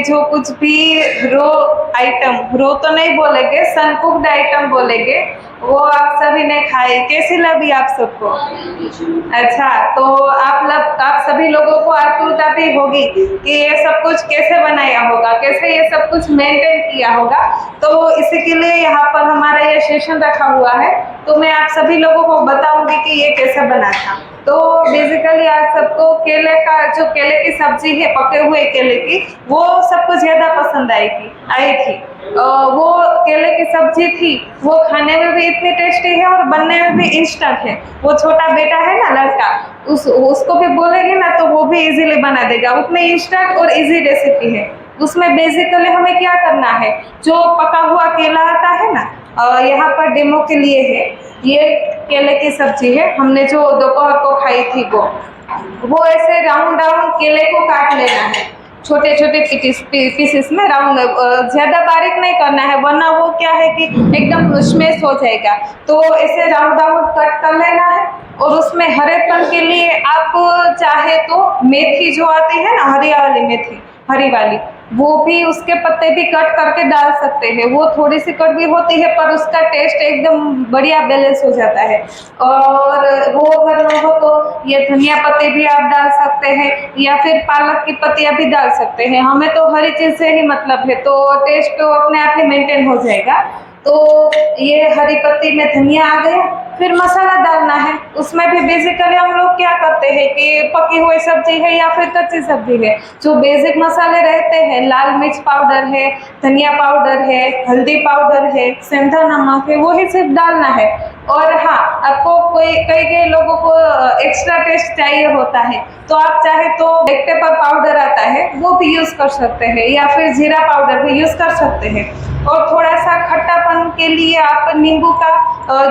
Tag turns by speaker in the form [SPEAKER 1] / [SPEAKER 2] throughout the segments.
[SPEAKER 1] जो कुछ भी रो आइटम, रो तो नहीं बोलेंगे, सन कुक्ड आइटम बोलेंगे, वो आप सभी ने खाई, कैसी लगी आप सबको? अच्छा, तो आप सभी लोगों को आतुरता भी होगी कि ये सब कुछ कैसे बनाया होगा, कैसे ये सब कुछ मेंटेन किया होगा। तो इसी के लिए यहाँ पर हमारा ये सेशन रखा हुआ है, तो मैं आप सभी लोगों को बताऊंगी कि ये कैसे बना था। तो बेसिकली आज सबको केले का जो केले की सब्जी है, पके हुए केले की, वो सबको ज्यादा पसंद आई थी। वो केले की सब्जी थी, वो खाने में भी इतनी टेस्टी है और बनने में भी इंस्टेंट है। वो छोटा बेटा है ना लड़का, उसको भी बोलेंगे ना तो वो भी इजीली बना देगा, उतनी इंस्टेंट और इजी रेसिपी है। उसमें बेसिकली हमें क्या करना है, जो पका हुआ केला आता है ना, यहाँ पर डेमो के लिए है, ये केले की सब्जी है, हमने जो दोपहर को खाई थी वो ऐसे राउंड राउंड केले को काट लेना है, छोटे छोटे पीसेस में राउंड, ज्यादा बारीक नहीं करना है वरना वो क्या है कि एकदम स्मैश हो जाएगा। तो ऐसे राउंड राउंड कट कर लेना है। और उसमें हरेपन के लिए आप चाहे तो मेथी जो आती है ना, हरी वाली मेथी, हरी वाली, वो भी उसके पत्ते भी कट करके डाल सकते हैं। वो थोड़ी सी कड़वी होती है पर उसका टेस्ट एकदम बढ़िया बैलेंस हो जाता है। और वो अगर न हो तो ये धनिया पत्ते भी आप डाल सकते हैं या फिर पालक की पत्तियां भी डाल सकते हैं। हमें तो हरी चीज से ही मतलब है, तो टेस्ट तो अपने आप ही मेंटेन हो जाएगा। तो ये हरी पत्ती में धनिया आ गया, फिर मसाला डालना है। उसमें भी बेसिकली हम लोग क्या करते हैं कि पकी हुई सब्जी है या फिर कच्ची सब्जी है, जो बेसिक मसाले रहते हैं, लाल मिर्च पाउडर है, धनिया पाउडर है, हल्दी पाउडर है, सेंधा नमक है, वो ही सिर्फ डालना है। और हाँ, आपको कई लोगों को एक्स्ट्रा टेस्ट चाहिए होता है, तो आप चाहे तो ब्लैक पेपर पाउडर आता है वो भी यूज कर सकते हैं या फिर जीरा पाउडर भी यूज कर सकते हैं। और थोड़ा सा खट्टापन के लिए आप नींबू का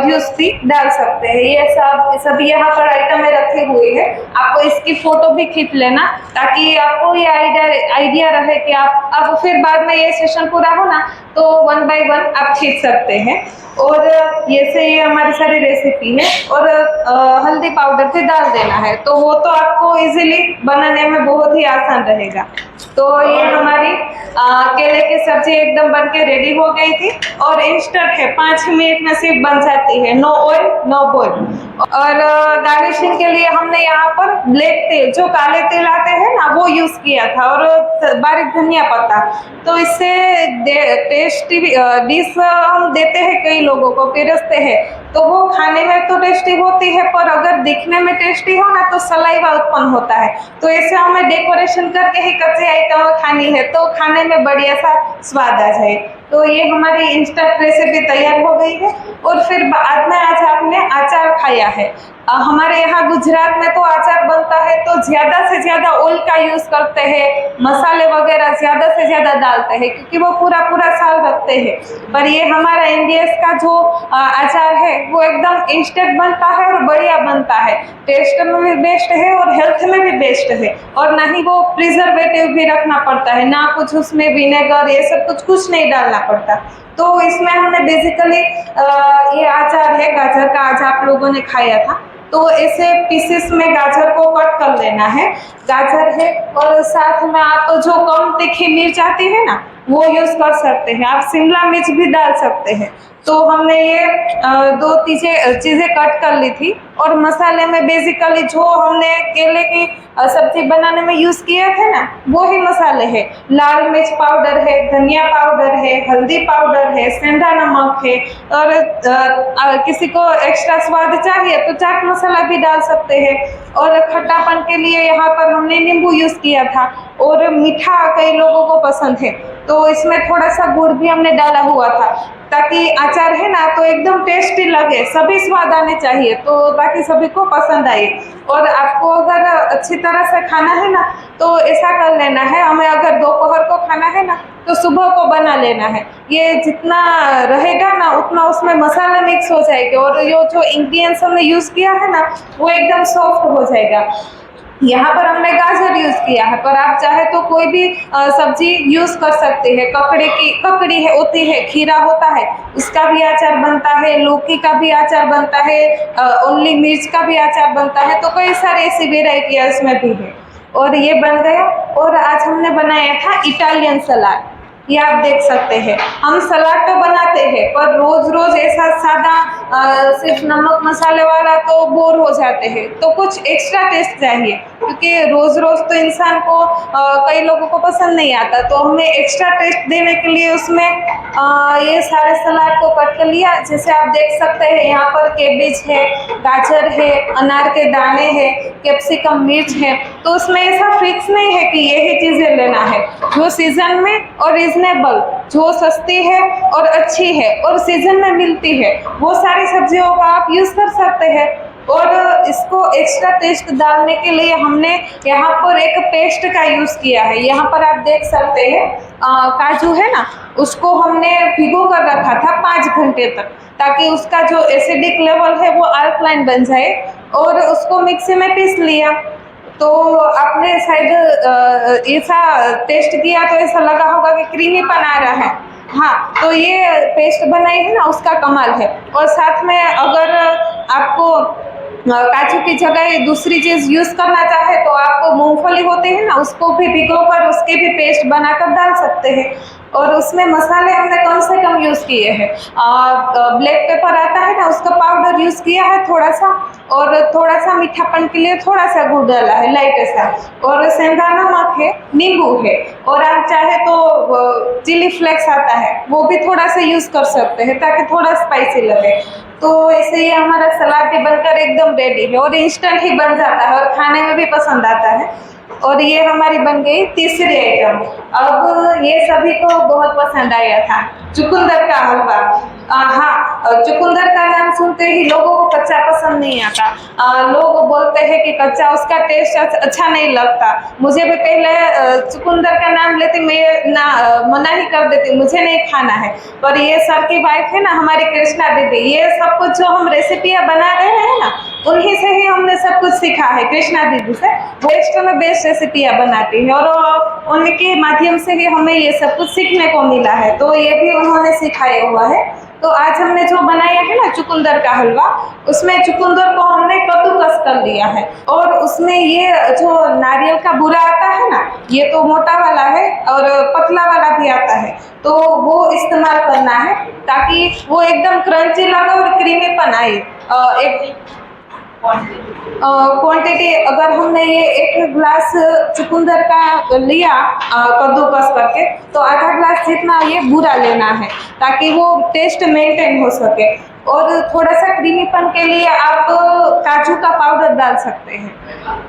[SPEAKER 1] जूस भी डाल सकते हैं। ये सब यहाँ पर आइटमें रखी हुई है, आपको इसकी फोटो भी खींच लेना ताकि आपको ये आइडिया रहे कि आप अब फिर बाद में ये सेशन पूरा हो ना तो 1 बाय 1 आप खींच सकते हैं। और ये हमारी सारी रेसिपी है। और हल्दी पाउडर भी डाल देना है, तो वो तो आपको इजीली बनाने में बहुत ही आसान रहेगा। तो ये हमारी केले की सब्जी एकदम बन के रेडी हो गई थी और इंस्टेंट है, 5 मिनट में सिर्फ बन जाती है, नो ऑयल नो बॉयल। और गार्निशिंग के लिए हमने यहाँ पर ब्लैक तेल, जो काले तेल आते हैं ना, वो यूज किया था और बारीक धनिया पत्ता। तो इससे टेस्टी डिश हम देते हैं, कई लोगों को पिरसते हैं, तो वो खाने में तो टेस्टी होती है पर अगर दिखने में टेस्टी हो ना तो सलाइवा उत्पन्न होता है। तो ऐसे हमें डेकोरेशन करके ही कच्ची आइटम खानी है तो खाने में बढ़िया सा स्वाद आ जाए। तो ये हमारी इंस्टेंट रेसिपी तैयार हो गई है। और फिर बाद में आज आपने अचार खाया है। हमारे यहाँ गुजरात में तो अचार बनता है तो ज्यादा से ज्यादा ऑयल का यूज करते हैं, मसाले वगैरह ज्यादा से ज्यादा डालते हैं क्योंकि वो पूरा पूरा साल रखते हैं। पर ये हमारा इंडिया का जो अचार है वो एकदम इंस्टेंट बनता है और बढ़िया बनता है, टेस्ट में भी बेस्ट है और हेल्थ में भी बेस्ट है। और ना ही वो प्रिजर्वेटिव भी रखना पड़ता है, ना कुछ उसमें विनेगर ये सब कुछ नहीं डालना पड़ता। तो इसमें हमने बेसिकली ये अचार है गाजर का, आज आप लोगों ने खाया था, तो ऐसे पीसेस में गाजर को कट कर लेना है। गाजर है और साथ में आप तो जो कम तीखी मिर्च आती है ना वो यूज कर सकते हैं, आप शिमला मिर्च भी डाल सकते हैं। तो हमने ये 2 चीजें कट कर ली थी। और मसाले में बेसिकली जो हमने केले की सब्जी बनाने में यूज किए थे ना वो ही मसाले हैं, लाल मिर्च पाउडर है, धनिया पाउडर है, हल्दी पाउडर है, सेंधा नमक है। और किसी को एक्स्ट्रा स्वाद चाहिए तो चाट मसाला भी डाल सकते हैं। और खट्टापन के लिए यहाँ पर हमने नींबू यूज किया था। और मीठा कई लोगों को पसंद है तो इसमें थोड़ा सा गुड़ भी हमने डाला हुआ था ताकि अचार है ना तो एकदम टेस्टी लगे, सभी स्वाद आने चाहिए, तो ताकि सभी को पसंद आए। और आपको अगर अच्छी तरह से खाना है ना तो ऐसा कर लेना है, हमें अगर दोपहर को खाना है ना तो सुबह को बना लेना है। ये जितना रहेगा ना उतना उसमें मसाले मिक्स हो जाएंगे और ये जो इंग्रेडिएंट्स हमने यूज किया है ना वो एकदम सॉफ्ट हो जाएगा। यहाँ पर हमने गाजर यूज किया है पर आप चाहे तो कोई भी सब्जी यूज कर सकते हैं। ककड़ी है होती है, खीरा होता है उसका भी अचार बनता है, लौकी का भी अचार बनता है, ओनली मिर्च का भी अचार बनता है, तो कई सारी ऐसी वेराइटियां इसमें भी है। और ये बन गया। और आज हमने बनाया था इटालियन सलाद, ये आप देख सकते हैं। हम सलाद तो बनाते हैं पर रोज रोज ऐसा सादा सिर्फ नमक मसाले वाला तो बोर हो जाते हैं, तो कुछ एक्स्ट्रा टेस्ट चाहिए, क्योंकि रोज रोज तो इंसान को कई लोगों को पसंद नहीं आता, तो हमें एक्स्ट्रा टेस्ट देने के लिए उसमें ये सारे सलाद को कट कर लिया। जैसे आप देख सकते हैं यहाँ पर कैबेज है, गाजर है, अनार के दाने हैं, कैप्सिकम, मिर्च है। तो उसमें ऐसा फिक्स नहीं है कि यही चीजें लेना है, जो सीजन में और रीजनेबल, जो सस्ती है और अच्छी है और सीजन में मिलती है, वो सारी सब्जियों का आप यूज कर सकते हैं। और इसको एक्स्ट्रा टेस्ट डालने के लिए हमने यहाँ पर एक पेस्ट का यूज किया है। यहाँ पर आप देख सकते हैं काजू है ना, उसको हमने भिगो कर रखा था 5 घंटे तक, ताकि उसका जो एसिडिक लेवल है वो अल्कलाइन बन जाए, और उसको मिक्सी में पीस लिया। तो आपने शायद ऐसा टेस्ट किया तो ऐसा लगा होगा कि क्रीमीपन आ रहा है। हाँ, तो ये पेस्ट बनाई है ना, उसका कमाल है। और साथ में अगर आपको काजू की जगह दूसरी चीज यूज करना चाहे तो आप मूंगफली होते हैं ना, उसको भी भिगोकर उसके भी पेस्ट बनाकर डाल सकते हैं। और उसमें मसाले हमने कम से कम यूज किए हैं। ब्लैक पेपर आता है ना, उसका पाउडर यूज किया है थोड़ा सा, और थोड़ा सा मीठापन के लिए थोड़ा सा गुड़ डाला है लाइट सा, और सेंधा नमक है, नींबू है, और आप चाहे तो चिली फ्लेक्स आता है वो भी थोड़ा सा यूज कर सकते हैं ताकि थोड़ा स्पाइसी लगे। तो ऐसे ही हमारा सलाद भी बनकर एकदम रेडी है, और इंस्टेंट ही बन जाता है और खाने में भी पसंद आता है। और ये हमारी बन गई तीसरी आइटम। अब ये सभी को बहुत पसंद आया था, चुकंदर का हलवा। हाँ, चुकंदर का नाम सुनते ही लोगों को कच्चा पसंद नहीं आता। लोग बोलते हैं कि कच्चा उसका टेस्ट अच्छा नहीं लगता। मुझे भी पहले चुकंदर का नाम लेते मैं ना मना ही कर देती, मुझे नहीं खाना है। पर ये सर की वाइफ है ना हमारी कृष्णा दीदी, ये सब कुछ जो हम रेसिपियाँ बना रहे हैं ना, उन्हीं से ही हमने सब कुछ सीखा है, कृष्णा दीदी से। बेस्ट में बेस्ट रेसिपियाँ बनाती है, और उनके माध्यम से ही हमें ये सब कुछ सीखने को मिला है, तो ये भी उन्होंने सिखाया हुआ है। तो आज हमने जो बनाया है ना चुकंदर का हलवा, उसमें चुकंदर को हमने कद्दूकस कर लिया है, और उसमें ये जो नारियल का बूरा आता है ना, ये तो मोटा वाला है और पतला वाला भी आता है, तो वो इस्तेमाल करना है ताकि वो एकदम क्रंची लगे और क्रीमीपन आए। एक क्वांटिटी अगर हमने ये 1 ग्लास चुकंदर का लिया कद्दूकस करके, तो आधा ग्लास जितना ये बूरा लेना है ताकि वो टेस्ट मेंटेन हो सके। और थोड़ा सा क्रीमीपन के लिए आप काजू का पाउडर डाल सकते हैं,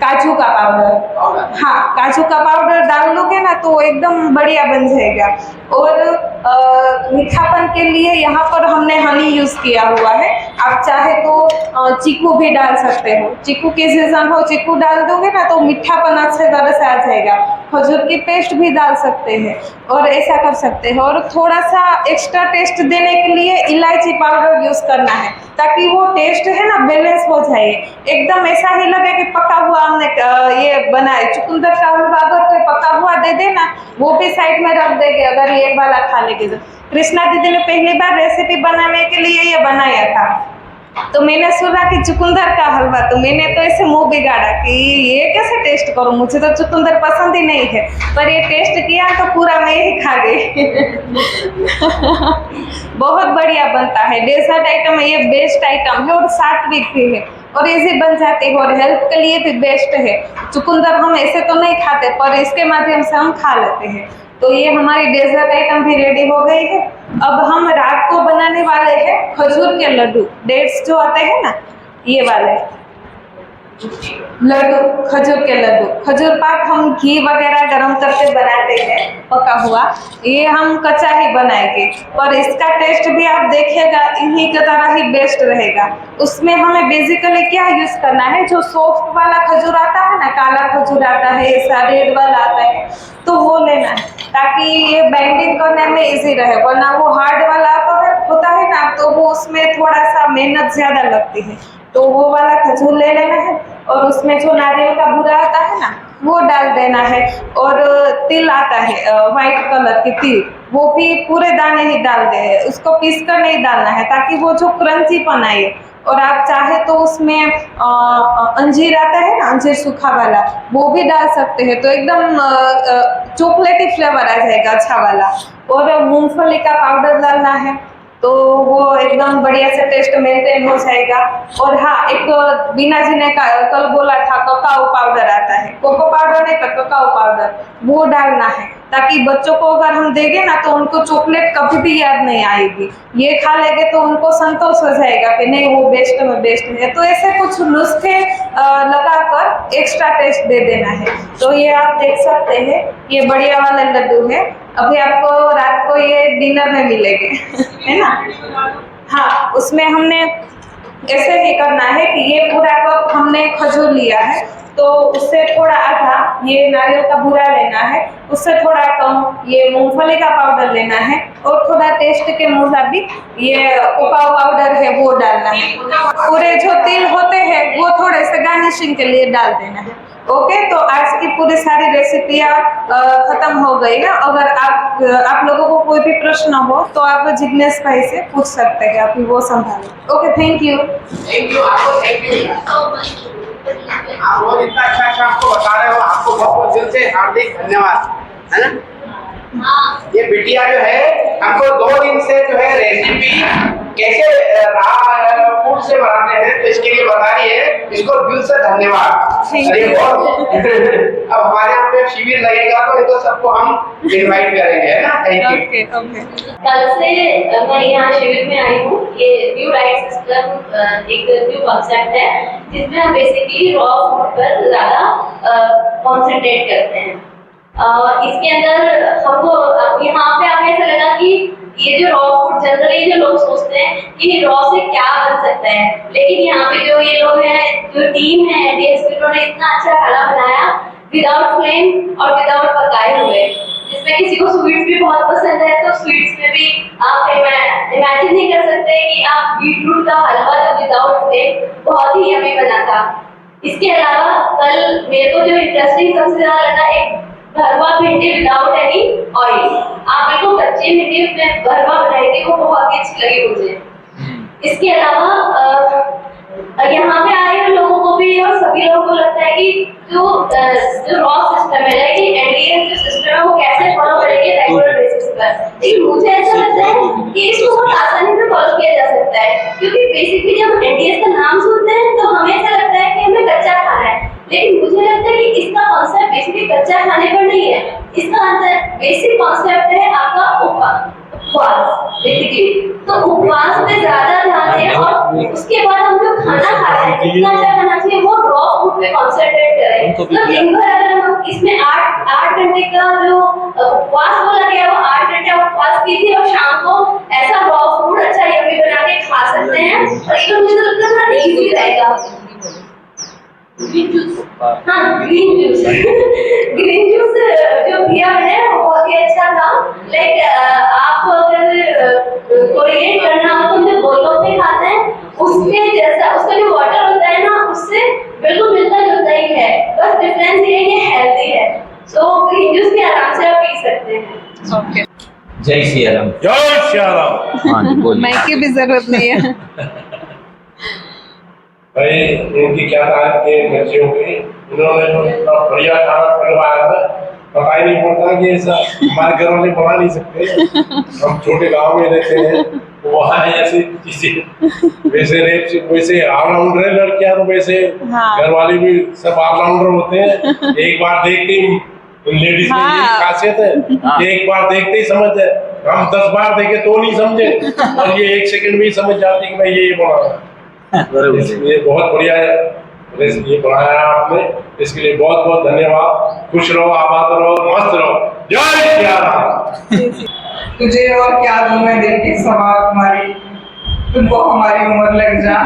[SPEAKER 1] काजू का पाउडर। हाँ, काजू का पाउडर डाल लोगे ना तो एकदम बढ़िया बन जाएगा। और मीठापन के लिए यहाँ पर हमने हनी यूज किया हुआ है। आप चाहे तो चीकू भी डाल सकते हो, चीकू की सीजन हो, चीकू डाल दोगे ना तो मीठापन अच्छे तरह से आ जाएगा। खजूर की पेस्ट भी डाल सकते हैं, और ऐसा कर सकते हैं। और थोड़ा सा एक्स्ट्रा टेस्ट देने के लिए इलायची पाउडर यूज करना है ताकि वो टेस्ट है ना बैलेंस हो जाए, एकदम ऐसा ही लगे कि पका हुआ हमने ये बनाए। चुकंदर का हलवा अगर कोई पका हुआ दे देना, वो भी साइड में रख देंगे अगर ये वाला खा लेंगे तो। कृष्णा दीदी ने पहली बार रेसिपी बनाने के लिए ये बनाया था, तो मैंने सुना कि चुकंदर का हलवा, तो मैंने तो ऐसे मुंह बिगाड़ा कि ये कैसे टेस्ट करूं, मुझे तो चुकंदर पसंद ही नहीं है। पर ये टेस्ट किया तो पूरा मैं ही खा गई। बहुत बढ़िया बनता है, डेजर्ट आइटम है ये, बेस्ट आइटम है और सात्विक भी है और इजी बन जाती है और हेल्थ के लिए भी बेस्ट है। चुकंदर हम ऐसे तो नहीं खाते पर इसके माध्यम से हम खा लेते हैं। तो ये हमारी डेजर्ट आइटम भी रेडी हो गई है। अब हम रात को बनाने वाले हैं खजूर के लड्डू, डेट्स जो आते हैं ना ये वाले लड्डू, खजूर के लड्डू। खजूर पाक हम घी वगैरह गरम करके बनाते हैं पका हुआ, ये हम कच्चा ही बनाएंगे पर इसका टेस्ट भी आप देखिएगा इन्हीं की तरह ही बेस्ट रहेगा। उसमें हमें बेसिकली क्या यूज करना है, जो सॉफ्ट वाला खजूर आता है ना, काला खजूर आता है, ऐसा रेड वाला आता है, तो वो लेना है ताकि ये बाइंडिंग करने में इजी रहे। वरना वो हार्ड वाला होता है ना, तो वो उसमें थोड़ा सा मेहनत ज्यादा लगती है। तो वो वाला खजूर ले लेना है और उसमें जो नारियल का बूरा आता है ना वो डाल देना है। और तिल आता है वाइट कलर की तिल, वो भी पूरे दाने ही डाल दे, उसको पीस कर नहीं डालना है ताकि वो जो क्रंचीपन आए और आप चाहे तो उसमें अंजीर आता है ना, अंजीर सूखा वाला, वो भी डाल सकते हैं, तो एकदम चॉकलेटी फ्लेवर आ जाएगा अच्छा वाला। और मूंगफली का पाउडर डालना है तो वो एकदम बढ़िया से टेस्ट मेंटेन हो जाएगा। और हाँ, एक बीना जी ने कल बोला था ककाओ पाउडर आता है, कोको पाउडर नहीं पर ककाओ पाउडर, वो डालना है, ताकि बच्चों को अगर हम देंगे ना तो उनको चॉकलेट कभी भी याद नहीं आएगी, ये खा लेंगे तो उनको संतोष हो जाएगा कि नहीं वो बेस्ट में बेस्ट है। तो ऐसे कुछ नुस्खे लगाकर एक्स्ट्रा टेस्ट दे देना है। तो ये आप देख सकते हैं, ये बढ़िया वाले लड्डू है, अभी आपको रात को ये डिनर में मिलेंगे है ना। हाँ, उसमें हमने ऐसे ही करना है कि ये पूरा कप हमने खजूर लिया है, तो उससे थोड़ा आधा ये नारियल का बूरा लेना है, उससे थोड़ा कम ये मूंगफली का पाउडर लेना है, और थोड़ा टेस्ट के मुताबिक ये कोकाओ पाउडर है वो डालना है। पूरे जो तिल होते हैं वो थोड़े से गार्निशिंग के लिए डाल देना है। ओके, तो आज की पूरी सारी रेसिपियाँ खत्म हो गई है। अगर आप लोगों को कोई भी प्रश्न हो तो आप जिग्नेश भाई से पूछ सकते हैं, अभी वो संभालें। Okay, thank you.
[SPEAKER 2] आपको थैंक यू। आप बहुत इतना अच्छा आपको बता रहे हो, आपको बहुत बहुत दिल से हार्दिक धन्यवाद, है ना। ये बिटिया जो है हमको 2 दिन से जो है रेसिपी कैसे फूड से बनाते हैं तो इसके लिए बता रही है, इसको दिल से धन्यवाद। अरे अब हमारे यहाँ पे शिविर लगेगा तो ये तो सबको हम इनवाइट करेंगे, है ना। Thank you.
[SPEAKER 1] Okay okay.
[SPEAKER 3] कल से मैं यहाँ शिविर में आई हूँ। ये न्यू डाइट सिस्टम एक न्यू कॉन्सेप्ट है जिसमें हम बेसिकली रॉ फूड पर ज़्यादा कॉन्सेंट्रेट करते हैं। इसके अंदर हमको यहाँ पे हमें ऐसा लगा कि ये जो रॉ फूड जनरली जो लोग सोचते हैं कि रॉ से क्या बन सकता है, लेकिन यहाँ पे जो ये लोग हैं, जो टीम है उन्होंने इतना अच्छा खाना बनाया विदाउट फ्लेम और विदाउट पकाए हुए, जिसमें किसी को स्वीट्स भी बहुत पसंद है तो स्वीट्स में भी आप इमेजिन नहीं कर सकते कि आप बीटरूट का हलवा जो विदाउट फ्लेम बहुत ही यम्मी बना था। इसके अलावा कल मेरे को जो इंटरेस्टिंग सबसे ज्यादा लगा, एक भरवा भिंडी विदाउट एनी ऑयल, आप बिल्कुल कच्ची भिंडी में भरवा बनाई थी, वो बहुत ही अच्छी लगी मुझे। इसके अलावा यहाँ पे आए हुए लोगों को भी और सभी लोगों को लगता है कि जो रॉ सिस्टम है, लेकिन एनडीएस जो सिस्टम है वो कैसे फॉलो करेंगे रेगुलर बेसिस पर, लेकिन मुझे ऐसा लगता है कि इसको बहुत आसानी से फॉलो किया जा सकता है, क्योंकि बेसिकली जब एनडीएस का नाम सुनते हैं तो हमें ऐसा लगता है कि हमें कच्चा खाना है, लेकिन मुझे लगता है कि इसका कॉन्सेप्ट बेसिकली कच्चा खाने पर नहीं है, इसका बेसिक कॉन्सेप्ट है आपका उपवास बेसिकली। तो उपवास पे ज्यादा ध्यान दें और उसके बाद हम जो खाना खा रहे हैं कितना अच्छा खाना चाहिए वो रॉ फूड पे कॉन्सेंट्रेट करें। तो दिन भर अगर हम इसमें 8 घंटे का जो उपवास बोला गया वो 8 घंटे उपवास कीजिए और शाम को ऐसा रॉ फूड अच्छा यम्मी बना के खा सकते हैं, और ये मुझे लगता है थोड़ा इजी रहेगा। ग्रीन जूस, हाँ ग्रीन जूस ग्रीन जूस जो पिया है वो बहुत ही अच्छा था। लाइक आप अगर कोरिलेट करना हो तो जो गोलों पे खाते हैं उसके जैसा, उसका जो वाटर होता है ना उससे बिल्कुल मिलता जुलता ही है, बस डिफरेंस ये हेल्दी है। तो ग्रीन जूस भी आराम से आप पी सकते हैं।
[SPEAKER 1] ओके,
[SPEAKER 4] जय श्री राम।
[SPEAKER 5] जय श्री राम।
[SPEAKER 4] हाँ जी बोलिए।
[SPEAKER 1] माइक की भी जरूरत नहीं है।
[SPEAKER 5] भाई इनकी क्या तारीफ की बच्चियों की, इन्होंने जो इतना बढ़िया खाना खिलवाया है, पता ही नहीं पड़ता कि ऐसा हमारे घर वाले बना नहीं सकते। हम छोटे गांव में रहते हैं, वहाँ ऐसी चीजें वैसे ऑलराउंडर है लड़कियां, तो वैसे घर वाले भी सब ऑलराउंडर होते हैं। एक बार देखते ही लेडीज में ये खासियत है, एक बार देखते ही समझ जाए। हम 10 बार देखे तो नहीं समझे, और ये 1 सेकंड में ही समझ जाती कि मैं ये बना रहा। ये बहुत बढ़िया ये बनाया आपने, इसके लिए बहुत बहुत धन्यवाद। खुश रहो, आबाद रहो, मस्त रहो। जय श्री राम।
[SPEAKER 6] तुझे और क्या दूं मैं दिल की सवा तुम्हारी, तुमको हमारी उम्र लग जा।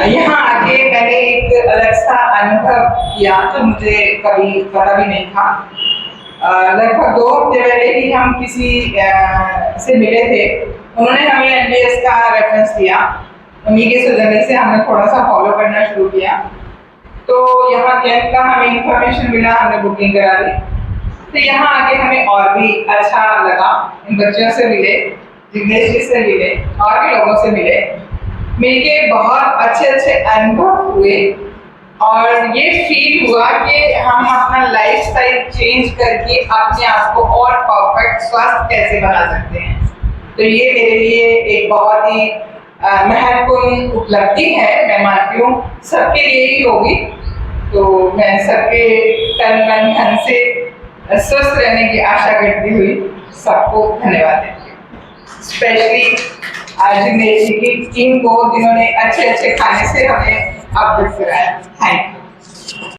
[SPEAKER 6] यहाँ आके मैंने एक अलग सा अनुभव किया जो मुझे कभी पता भी नहीं था। लगभग 2 हफ्ते पहले ही हम किसी से मिले थे, उन्होंने हमें एनडीएस का रेफरेंस दिया, उन्हीं के सजेशन से हमने थोड़ा सा फॉलो करना शुरू किया। तो यहाँ कैंप का हमें इंफॉर्मेशन मिला, हमने बुकिंग करा दी। तो यहाँ आके हमें और भी अच्छा लगा, इन बच्चों से मिले, जिग्नेश जी से मिले, और भी लोगों से मिले। मिलके बहुत अच्छे अच्छे अनुभव हुए और ये फील हुआ कि हम अपना लाइफस्टाइल चेंज करके अपने आप को और परफेक्ट स्वस्थ कैसे बना सकते हैं। तो ये मेरे लिए एक बहुत ही महत्वपूर्ण उपलब्धि है। मैं मानती हूँ सबके लिए ही होगी। तो मैं सबके तन मन धन से स्वस्थ रहने की आशा करती हुई सबको धन्यवाद देती हूँ। स्पेशली आज मेरी टीम को जिन्होंने अच्छे अच्छे खाने से हमें अवगत कराया। Thank you.